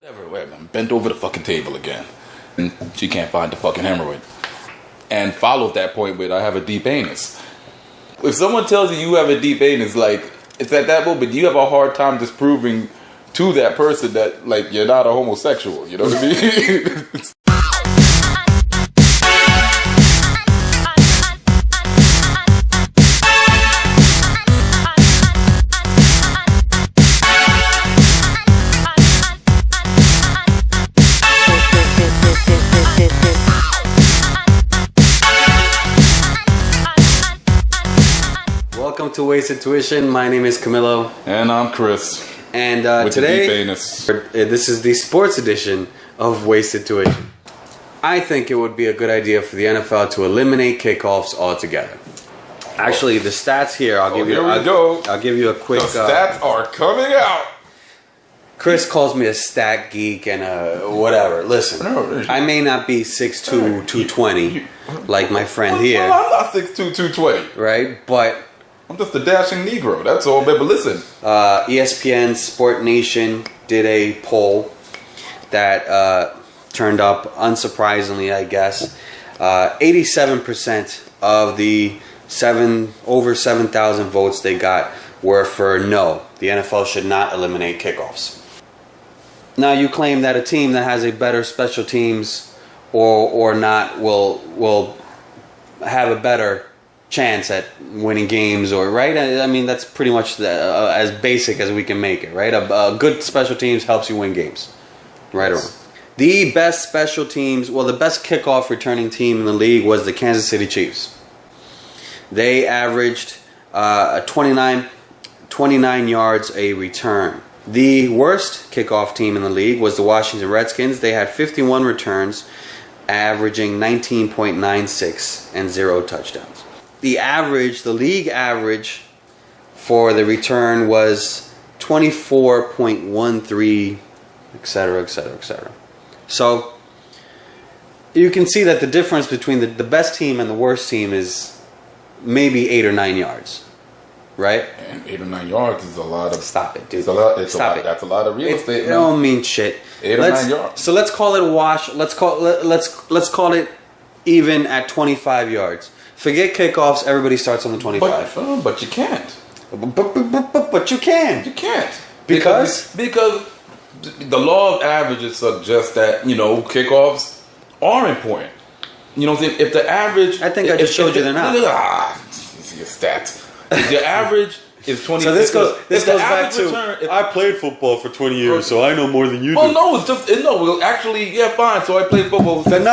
I'm bent over the fucking table again. And she can't find the fucking hemorrhoid. And follows that point with, I have a deep anus. If someone tells you you have a deep anus, like, it's at that moment you have a hard time disproving to that person that, like, you're not a homosexual. You know what I mean? Welcome to Wasted Tuition. My name is Camilo. And I'm Chris. And with today, the deep anus. This is the sports edition of Wasted Tuition. I think it would be a good idea for the NFL to eliminate kickoffs altogether. Actually, the stats here, I'll give you a quick... The stats are coming out. Chris calls me a stat geek and a whatever. Listen, I may not be 6'2", 220 like my friend here. Well, I'm not 6'2", 220. Right, but... I'm just a dashing Negro, that's all. But listen. ESPN Sport Nation did a poll that turned up, unsurprisingly, I guess. 87% of the over 7,000 votes they got were for no. The NFL should not eliminate kickoffs. Now, you claim that a team that has a better special teams or not will have a better chance at winning games, or right? I mean, that's pretty much as basic as we can make it, right? A good special teams helps you win games, right or wrong. The best special teams, well, the best kickoff returning team in the league was the Kansas City Chiefs. They averaged 29 yards a return. The worst kickoff team in the league was the Washington Redskins. They had 51 returns, averaging 19.96 and 0 touchdowns. The league average for the return was 24.13, etc., etc., etc. So you can see that the difference between the best team and the worst team is maybe 8 or 9 yards, right? And 8 or 9 yards is a lot of... Stop it, dude. Stop it. That's a lot of real estate. It don't mean shit. 8 or 9 yards. So let's call it a wash. Let's call it even at 25 yards. Forget kickoffs. Everybody starts on the 25. But you can't. But you can. You can't. Because the law of averages suggests that, kickoffs are important. You know what I'm saying? If the average... I think I just showed you they're not. See your stats. If the average is 20... So this goes back to... I played football for 20 years, so I know more than you do. Well, no, it's just... No, actually, yeah, fine. So I played football since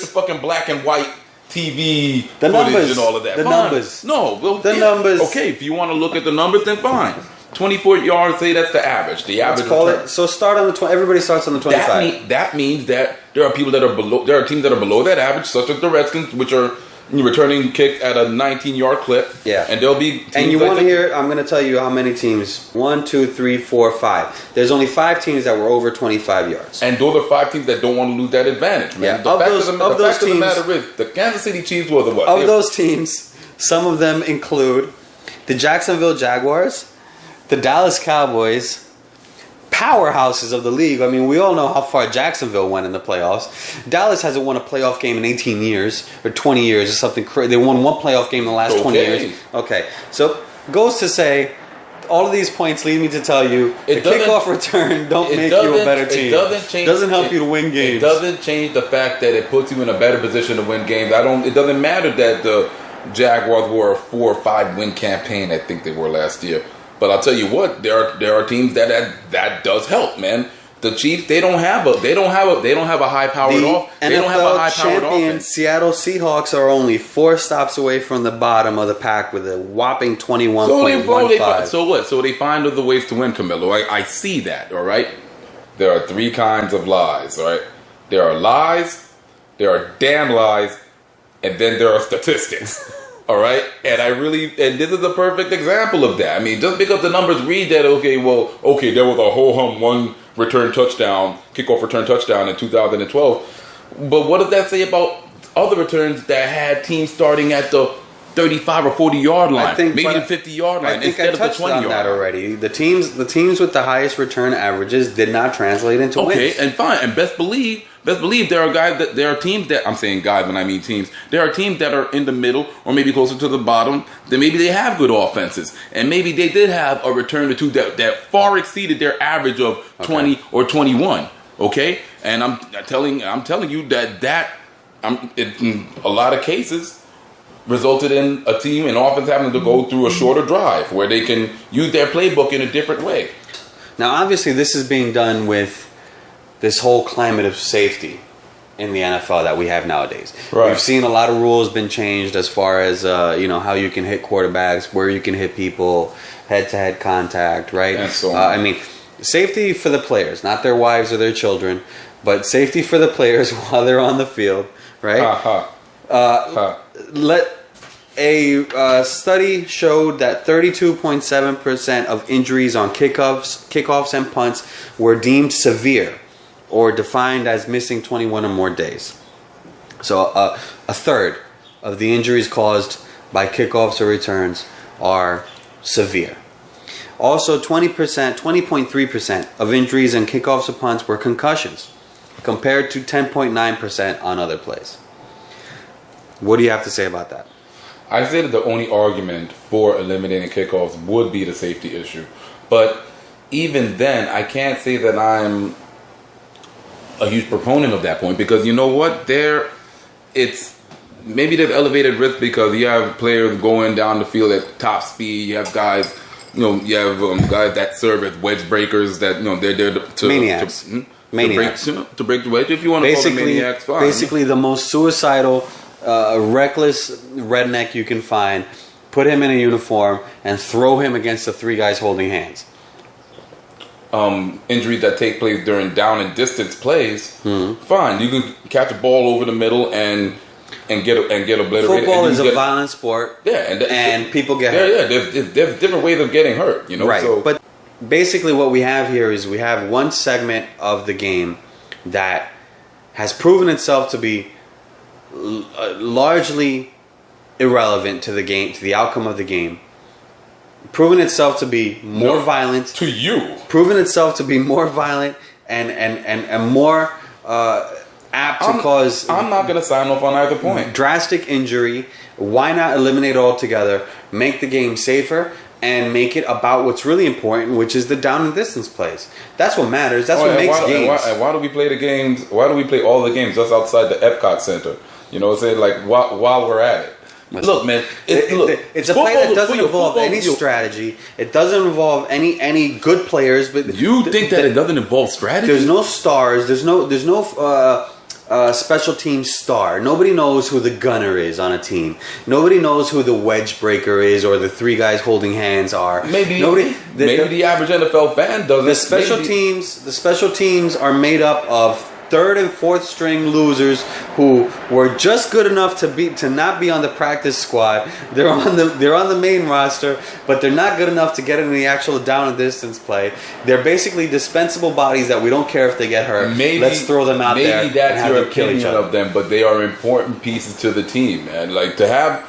the fucking black and white TV footage and all of that. Numbers. No. Well, numbers. Okay, if you want to look at the numbers, then fine. 24 yards, say that's the average. The average. Let's call it. So start on the 20. Everybody starts on the 25. That means that there are people that are below. There are teams that are below that average, such as the Redskins, which are returning kicks at a 19-yard clip. Yeah. And there'll be teams. And you want to hear? I'm going to tell you how many teams. 1, 2, 3, 4, 5. There's only 5 teams that were over 25 yards. And those are 5 teams that don't want to lose that advantage, man. Yeah. The fact of the matter is, the Kansas City Chiefs were the what? Of those teams, some of them include the Jacksonville Jaguars, the Dallas Cowboys, powerhouses of the league. I mean, we all know how far Jacksonville went in the playoffs. Dallas hasn't won a playoff game in 18 years or 20 years or something crazy. They won one playoff game in the last 20 years. Okay, so goes to say, all of these points lead me to tell you the kickoff return don't make you a better team. It doesn't help you to win games. It doesn't change the fact that it puts you in a better position to win games. It doesn't matter that the Jaguars were a 4 or 5 win campaign. I think they were last year. But I'll tell you what, there are teams that does help, man. The Chiefs, they don't have a high powered off. They don't have a high powered offense. Seattle Seahawks are only 4 stops away from the bottom of the pack with a whopping 21.15. So what? So they find other ways to win, Camilo. I see that. All right. There are 3 kinds of lies. All right. There are lies. There are damn lies, and then there are statistics. All right, and this is a perfect example of that. I mean, just because the numbers read that, there was a ho-hum 1 kickoff return touchdown in 2012. But what does that say about other returns that had teams starting at the 35 or 40 yard line, think, maybe but the 50 yard line I think instead I of the touched 20 on yard that line. already. The teams with the highest return averages did not translate into wins. Okay, and fine, and best believe there are teams that, I'm saying guys when I mean teams, there are teams that are in the middle or maybe closer to the bottom. Then maybe they have good offenses, and maybe they did have a return or two that far exceeded their average of 20 or 21. Okay, and I'm telling you that in a lot of cases resulted in a team and offense having to go through a shorter drive where they can use their playbook in a different way. Now, obviously, this is being done with this whole climate of safety in the NFL that we have nowadays. Right. We've seen a lot of rules been changed as far as how you can hit quarterbacks, where you can hit people, head-to-head contact, right? And so on. I mean, safety for the players, not their wives or their children, but safety for the players while they're on the field, right? A study showed that 32.7% of injuries on kickoffs and punts were deemed severe or defined as missing 21 or more days. So a third of the injuries caused by kickoffs or returns are severe. Also, 20.3% of injuries in kickoffs or punts were concussions, compared to 10.9% on other plays. What do you have to say about that? I say that the only argument for eliminating kickoffs would be the safety issue. But even then, I can't say that I'm a huge proponent of that point, because you know what? Maybe there's elevated risk because you have players going down the field at top speed. You have guys, guys that serve as wedge breakers that, they're there to maniacs. To break the wedge. If you want to call them maniacs, fine. Basically, the most suicidal, reckless redneck you can find. Put him in a uniform and throw him against the three guys holding hands. Injuries that take place during down and distance plays, fine. You can catch a ball over the middle and get obliterated. Football is a violent sport. Yeah, and people get hurt. Yeah, there's different ways of getting hurt. Right. So. But basically, what we have here is we have one segment of the game that has proven itself to be largely irrelevant to the game, to the outcome of the game. Proven itself to be more violent to you. Proven itself to be more violent and more apt to cause. I'm not going to sign off on either point. Drastic injury. Why not eliminate altogether? Make the game safer and make it about what's really important, which is the down and distance plays. That's what matters. That's what makes games. Why do we play the games? Why do we play all the games just outside the Epcot Center? You know what I'm saying? Like while we're at it. Look, man. It's a play that doesn't involve any strategy. It doesn't involve any good players. But you think that it doesn't involve strategy? There's no stars. There's no special team star. Nobody knows who the gunner is on a team. Nobody knows who the wedge breaker is or the three guys holding hands are. Maybe the average NFL fan doesn't. The special teams are made up of third and fourth string losers who were just good enough to not be on the practice squad. They're on the main roster, but they're not good enough to get into the actual down and distance play. They're basically dispensable bodies that we don't care if they get hurt. Let's throw them out there. Maybe that's your opinion of them, but they are important pieces to the team, man. Like to have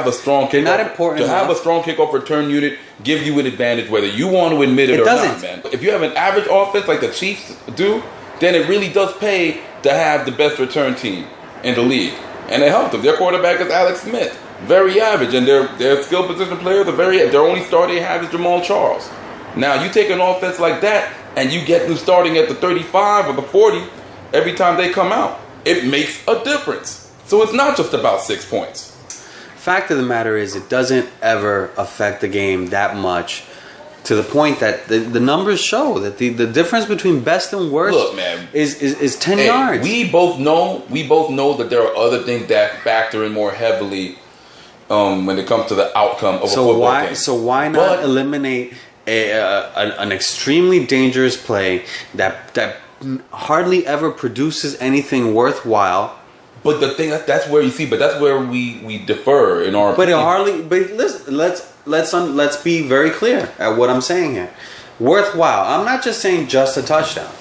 a strong kickoff, not important have a strong kickoff return unit gives you an advantage whether you want to admit it or not, man. If you have an average offense like the Chiefs do, then it really does pay to have the best return team in the league. And it helped them. Their quarterback is Alex Smith. Very average. And their skill position players are their only star they have is Jamal Charles. Now, you take an offense like that and you get them starting at the 35 or the 40 every time they come out. It makes a difference. So it's not just about 6 points. Fact of the matter is it doesn't ever affect the game that much. To the point that the numbers show that the difference between best and worst is 10 yards. We both know that there are other things that factor in more heavily when it comes to the outcome of a football game. So why not eliminate an extremely dangerous play that hardly ever produces anything worthwhile? But the thing that's where we differ in our. But opinion. But listen, let's be very clear at what I'm saying here. Worthwhile. I'm not just saying just a touchdown.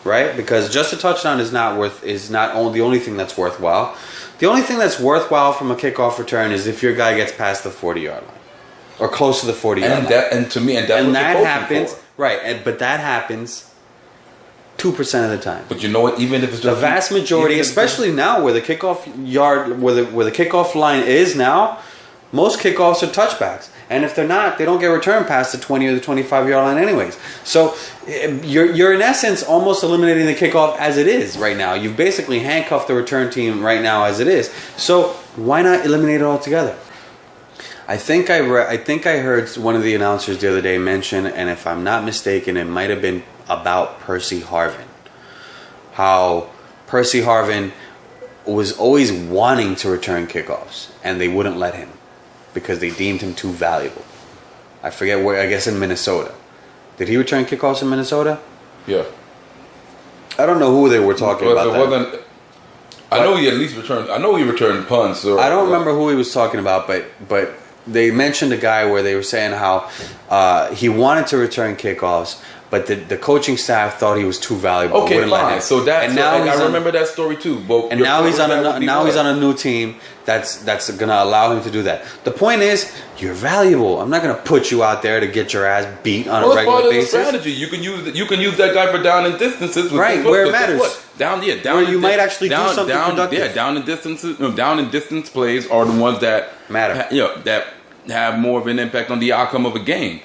right? Because just a touchdown is not the only thing that's worthwhile. The only thing that's worthwhile from a kickoff return is if your guy gets past the 40-yard line or close to the 40-yard line. And to me, and that's what that you're happens, for. right? But that happens 2% of the time. But you know what? Even if it's The just vast majority, especially now where the kickoff yard, where the kickoff line is now, most kickoffs are touchbacks. And if they're not, they don't get returned past the 20 or the 25-yard line anyways. So you're in essence almost eliminating the kickoff as it is right now. You've basically handcuffed the return team right now as it is. So why not eliminate it altogether? I think I heard one of the announcers the other day mention, and if I'm not mistaken, it might have been about Percy Harvin. How Percy Harvin was always wanting to return kickoffs, and they wouldn't let him because they deemed him too valuable. I forget where, I guess in Minnesota. Did he return kickoffs in Minnesota? Yeah. I don't know who they were talking about. I know he at least returned. I know he returned punts. I don't remember who he was talking about, but they mentioned a guy where they were saying how he wanted to return kickoffs, but the coaching staff thought he was too valuable. Okay, fine. So that I remember that story too. But and now he's on a new team that's gonna allow him to do that. The point is, you're valuable. I'm not gonna put you out there to get your ass beat on a regular basis. Part of the strategy. You can use that guy for down and distances. Right, where it matters. Down. Where you might actually do something productive. Yeah, down and distance plays are the ones that matter. That have more of an impact on the outcome of a game.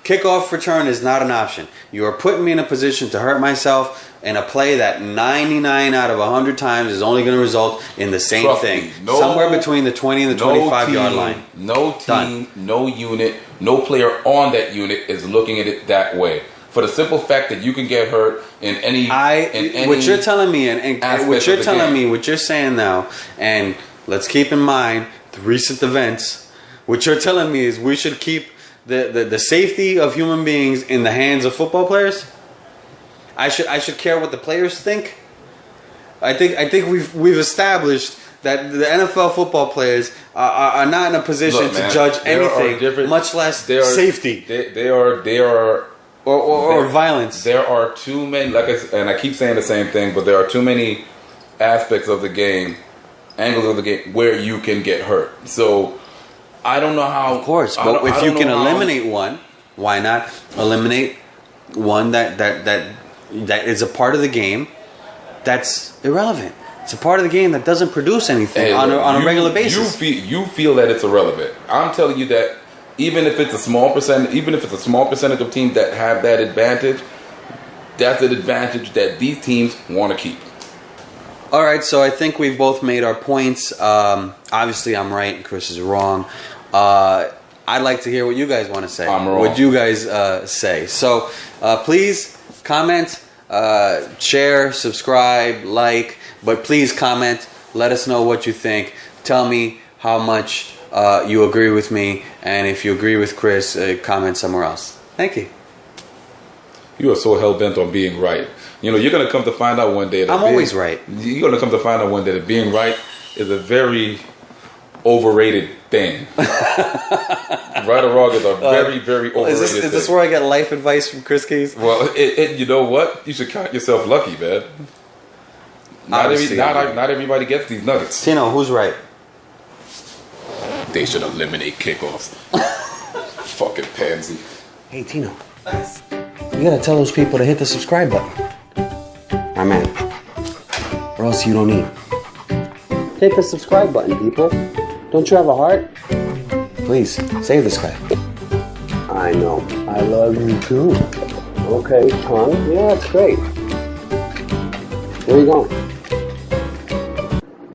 Kickoff return is not an option. You are putting me in a position to hurt myself in a play that 99 out of 100 times is only going to result in the same thing. Somewhere between the 20 and the 25-yard line. No team, no unit, no player on that unit is looking at it that way. For the simple fact that you can get hurt in any what you're telling me and what you're telling me, what you're saying now, and let's keep in mind the recent events. What you're telling me is we should keep the safety of human beings in the hands of football players. I should care what the players think. I think we've established that the NFL football players are not in a position to judge anything, much less safety. They are or violence. There are too many, and I keep saying the same thing, but there are too many aspects of the game, angles of the game where you can get hurt. So I don't know how. Of course, but if you can eliminate one, why not eliminate one that is a part of the game that's irrelevant? It's a part of the game that doesn't produce anything on a regular basis. You feel that it's irrelevant. I'm telling you that even if it's a small percentage of teams that have that advantage, that's an advantage that these teams want to keep. All right, so I think we've both made our points. Obviously, I'm right and Chris is wrong. I'd like to hear what you guys want to say. I'm wrong. What you guys say. So please comment, share, subscribe, like, but please comment. Let us know what you think. Tell me how much you agree with me, and if you agree with Chris, comment somewhere else. Thank you. You are so hell-bent on being right. You know, you're going to come to find out one day that I'm always right. You're going to come to find out one day that being right is a very overrated thing. Right or wrong is a very, very overrated thing. Is this where I get life advice from Chris Keys? Well, you know what? You should count yourself lucky, man. Not everybody gets these nuggets. Tino, who's right? They should eliminate kickoffs. Fucking pansy. Hey, Tino. You gotta tell those people to hit the subscribe button. My man. Or else you don't eat. Hit the subscribe button, people. Don't you have a heart? Please, save this guy. I know. I love you too. Okay, tongue. Yeah, that's great. Where are you going?